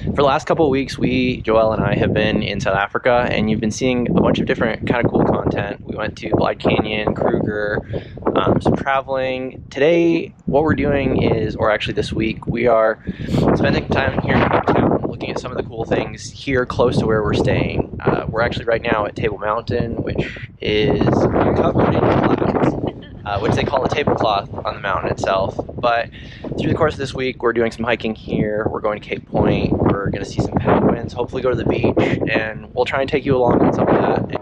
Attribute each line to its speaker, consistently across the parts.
Speaker 1: For the last couple of weeks, Joelle and I, have been in South Africa, and you've been seeing a bunch of different kind of cool content. We went to Blind Canyon, Kruger, some traveling. Today, what we're doing is, or actually this week, we are spending time here in Cape Town looking at some of the cool things here close to where we're staying. We're actually right now at Table Mountain, which is covered in clouds, which they call a tablecloth on the mountain itself. But through the course of this week, we're doing some hiking here. We're going to Cape Point. We're going to see some penguins, hopefully go to the beach, and we'll try and take you along on some of that.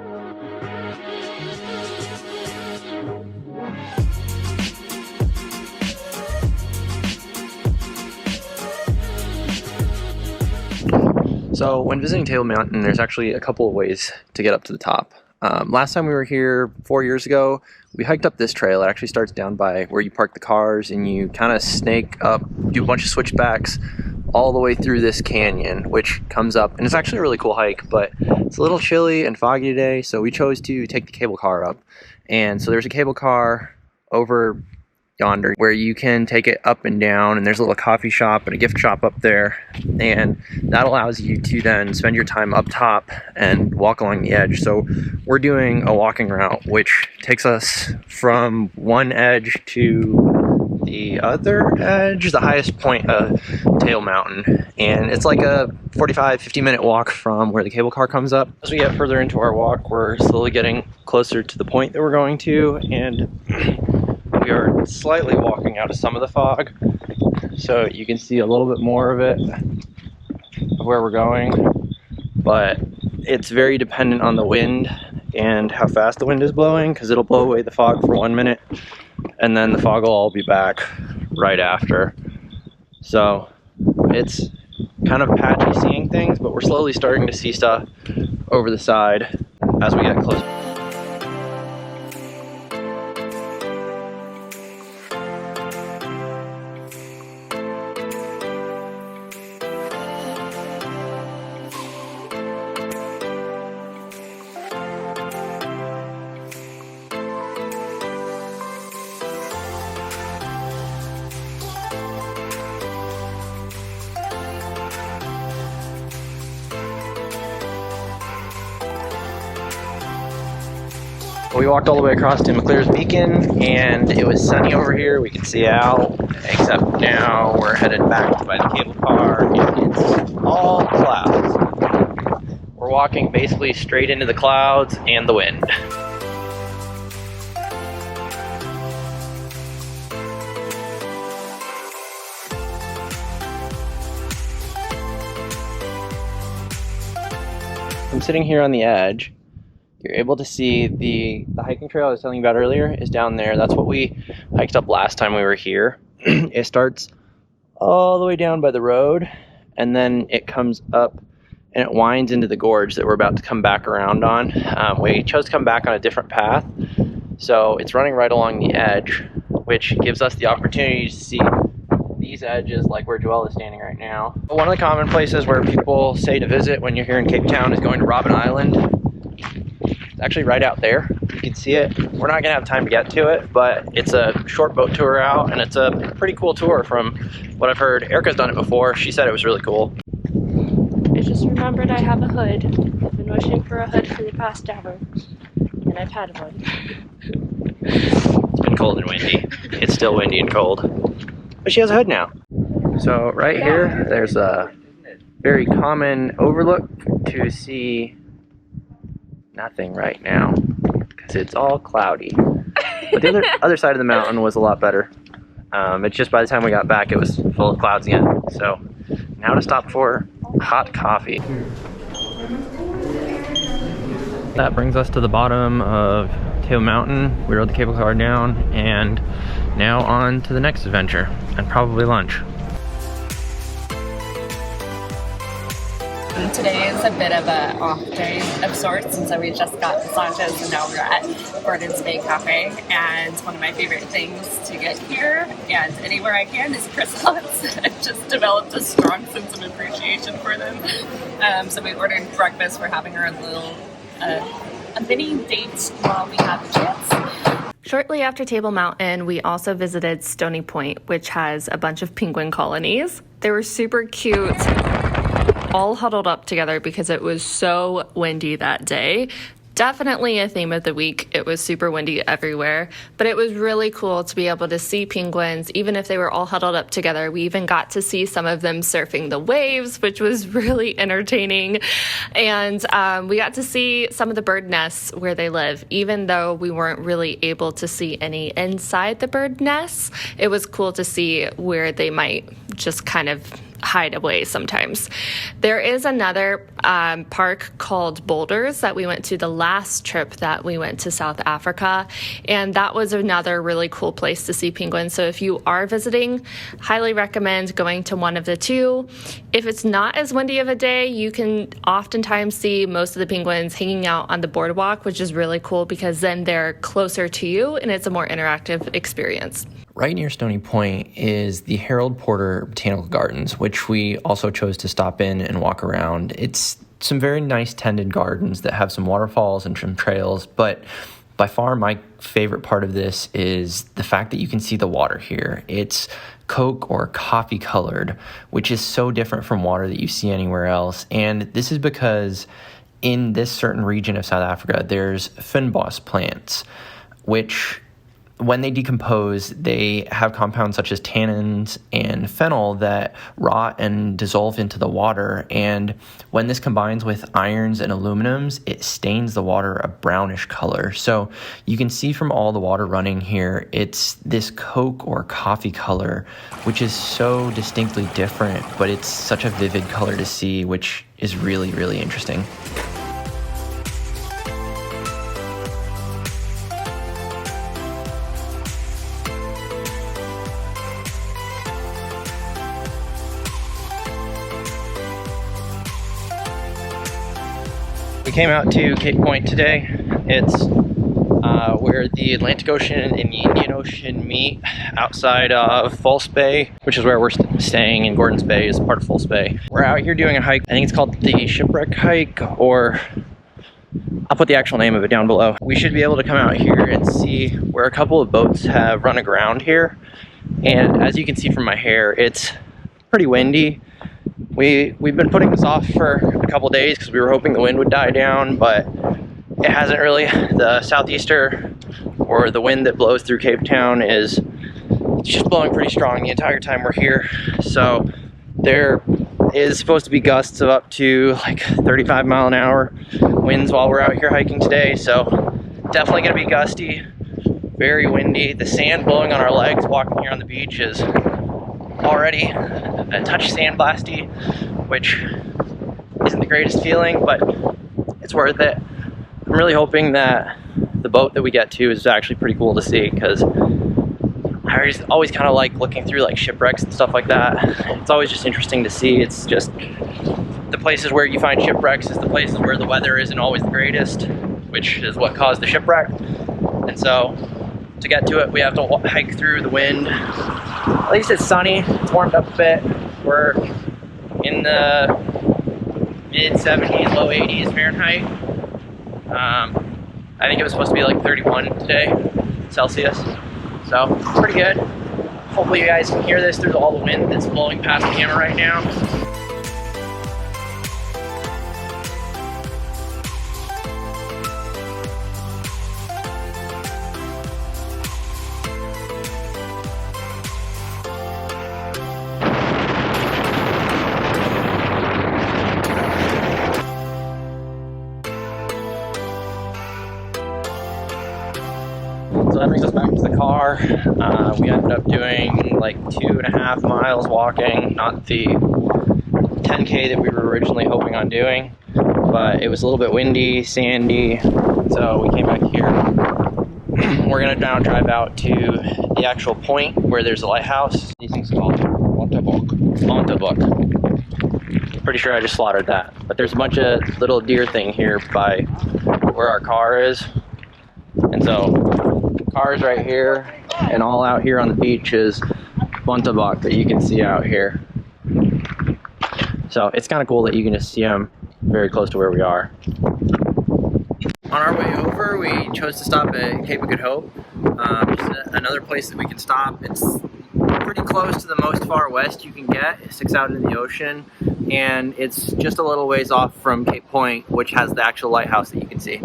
Speaker 1: So when visiting Table Mountain, there's actually a couple of ways to get up to the top. Last time we were here 4 years ago, we hiked up this trail. It actually starts down by where you park the cars, and you kind of snake up, do a bunch of switchbacks all the way through this canyon, which comes up, and it's actually a really cool hike, but it's a little chilly and foggy today, so we chose to take the cable car up. And so there's a cable car over yonder where you can take it up and down, and there's a little coffee shop and a gift shop up there, and that allows you to then spend your time up top and walk along the edge. So we're doing a walking route which takes us from one edge to the other edge, the highest point of Table Mountain, and it's like a 45-50 minute walk from where the cable car comes up. As we get further into our walk, we're slowly getting closer to the point that we're going to, and we are slightly walking out of some of the fog, so you can see a little bit more of it, of where we're going, but it's very dependent on the wind and how fast the wind is blowing, because it'll blow away the fog for 1 minute, and then the fog will all be back right after. So it's kind of patchy seeing things, but we're slowly starting to see stuff over the side as we get closer. We walked all the way across to McClure's Beacon, and it was sunny over here. We could see out, except now we're headed back by the cable car, and it's all clouds. We're walking basically straight into the clouds and the wind. I'm sitting here on the edge. You're able to see the hiking trail I was telling you about earlier is down there. That's what we hiked up last time we were here. It starts all the way down by the road, and then it comes up and it winds into the gorge that we're about to come back around on. We chose to come back on a different path, so it's running right along the edge, which gives us the opportunity to see these edges like where Joelle is standing right now. One of the common places where people say to visit when you're here in Cape Town is going to Robben Island. Actually right out there, you can see it. We're not gonna have time to get to it, but it's a short boat tour out, and it's a pretty cool tour from what I've heard. Erica's done it before. She said it was really cool.
Speaker 2: I just remembered I have a hood. I've been wishing for a hood for the past hour, and I've had one.
Speaker 1: It's been cold and windy. It's still windy and cold, but she has a hood now. So right here, there's a very common overlook to see nothing right now because it's all cloudy, but the other side of the mountain was a lot better. It's just by the time we got back it was full of clouds again. So now to stop for hot coffee. That brings us to the bottom of Table Mountain. We rode the cable car down, and now on to the next adventure, and probably lunch.
Speaker 3: Today is a bit of an off day of sorts, and so we just got massages, and now we're at Gordon's Bay Cafe. And one of my favorite things to get here and anywhere I can is croissants. I've just developed a strong sense of appreciation for them. So we ordered breakfast. We're having our little a mini date while we have the chance.
Speaker 2: Shortly after Table Mountain, we also visited Stony Point, which has a bunch of penguin colonies. They were super cute. all huddled up together because it was so windy that day. Definitely a theme of the week. It was super windy everywhere, but it was really cool to be able to see penguins, even if they were all huddled up together. We even got to see some of them surfing the waves, which was really entertaining. And we got to see some of the bird nests where they live, even though we weren't really able to see any inside the bird nests. It was cool to see where they might just kind of hide away sometimes. There is another park called Boulders that we went to the last trip that we went to South Africa, and that was another really cool place to see penguins. So if you are visiting, highly recommend going to one of the two. If it's not as windy of a day, you can oftentimes see most of the penguins hanging out on the boardwalk, which is really cool because then they're closer to you and it's a more interactive experience.
Speaker 1: Right near Stony Point is the Harold Porter Botanical Gardens, which we also chose to stop in and walk around. It's some very nice tended gardens that have some waterfalls and some trails, but by far my favorite part of this is the fact that you can see the water here. It's Coke or coffee colored, which is so different from water that you see anywhere else. And this is because in this certain region of South Africa, there's fynbos plants, which when they decompose, they have compounds such as tannins and phenol that rot and dissolve into the water. And when this combines with irons and aluminums, it stains the water a brownish color. So you can see from all the water running here, it's this Coke or coffee color, which is so distinctly different, but it's such a vivid color to see, which is really, really interesting. We came out to Cape Point today. It's where the Atlantic Ocean and the Indian Ocean meet outside of False Bay, which is where we're staying in Gordons Bay is part of False Bay. We're out here doing a hike. I think it's called the Shipwreck hike, or I'll put the actual name of it down below. We should be able to come out here and see where a couple of boats have run aground here. And as you can see from my hair, it's pretty windy. We've been putting this off for a couple days because we were hoping the wind would die down, but it hasn't really. The southeaster, or the wind that blows through Cape Town, is just blowing pretty strong the entire time we're here. So there is supposed to be gusts of up to like 35 mile an hour winds while we're out here hiking today. So definitely gonna be gusty, very windy. The sand blowing on our legs walking here on the beach is already a touch sandblasty, which isn't the greatest feeling, but it's worth it. I'm really hoping that the boat that we get to is actually pretty cool to see, because I just always kind of like looking through like shipwrecks and stuff like that. It's always just interesting to see. It's just the places where you find shipwrecks is the places where the weather isn't always the greatest, which is what caused the shipwreck. And so to get to it, we have to hike through the wind. At least it's sunny, it's warmed up a bit. We're in the mid 70s, low 80s Fahrenheit. I think it was supposed to be like 31 today, Celsius. So it's pretty good. Hopefully you guys can hear this through all the wind that's blowing past the camera right now. So that brings us back to the car. We ended up doing like 2.5 miles walking, not the 10K that we were originally hoping on doing, but it was a little bit windy, sandy, so we came back here. We're gonna now drive out to the actual point where there's a lighthouse. These things called Montauk. Pretty sure I just slaughtered that, but there's a bunch of little deer thing here by where our car is, and so cars right here, and all out here on the beach is Montauk that you can see out here. So it's kind of cool that you can just see them very close to where we are. On our way over, we chose to stop at Cape of Good Hope. Just another place that we can stop. It's pretty close to the most far west you can get. It sticks out into the ocean, and it's just a little ways off from Cape Point, which has the actual lighthouse that you can see.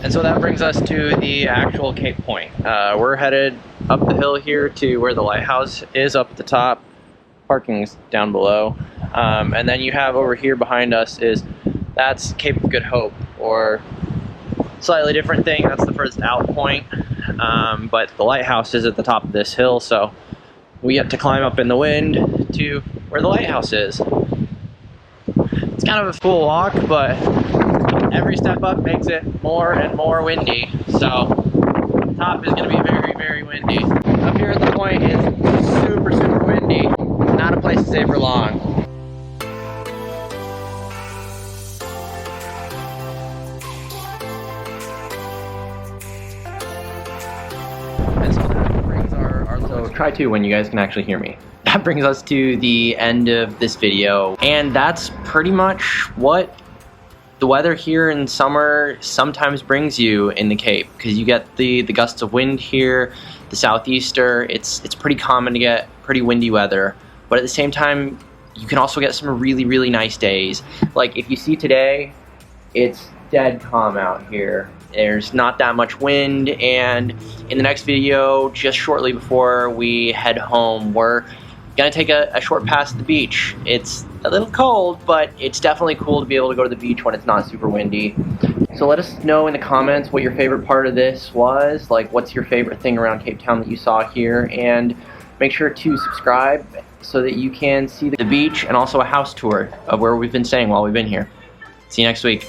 Speaker 1: And so that brings us to the actual Cape Point. We're headed up the hill here to where the lighthouse is up at the top. Parking's down below. And then you have over here behind us that's Cape of Good Hope, or slightly different thing. That's the furthest out point. But the lighthouse is at the top of this hill, so we have to climb up in the wind to where the lighthouse is. It's kind of a cool walk, but every step up makes it more and more windy. So the top is going to be very, very windy. Up here at the point is super, super windy. Not a place to stay for long. And so that brings so try to when you guys can actually hear me. That brings us to the end of this video, and that's pretty much what the weather here in summer sometimes brings you in the Cape, because you get the gusts of wind here, the southeaster. It's pretty common to get pretty windy weather, but at the same time you can also get some really, really nice days. Like if you see today, it's dead calm out here. There's not that much wind, and in the next video, just shortly before we head home, we're gonna take a short pass at the beach. It's a little cold, but it's definitely cool to be able to go to the beach when it's not super windy. So let us know in the comments what your favorite part of this was. Like, what's your favorite thing around Cape Town that you saw here? And make sure to subscribe so that you can see the beach and also a house tour of where we've been staying while we've been here. See you next week.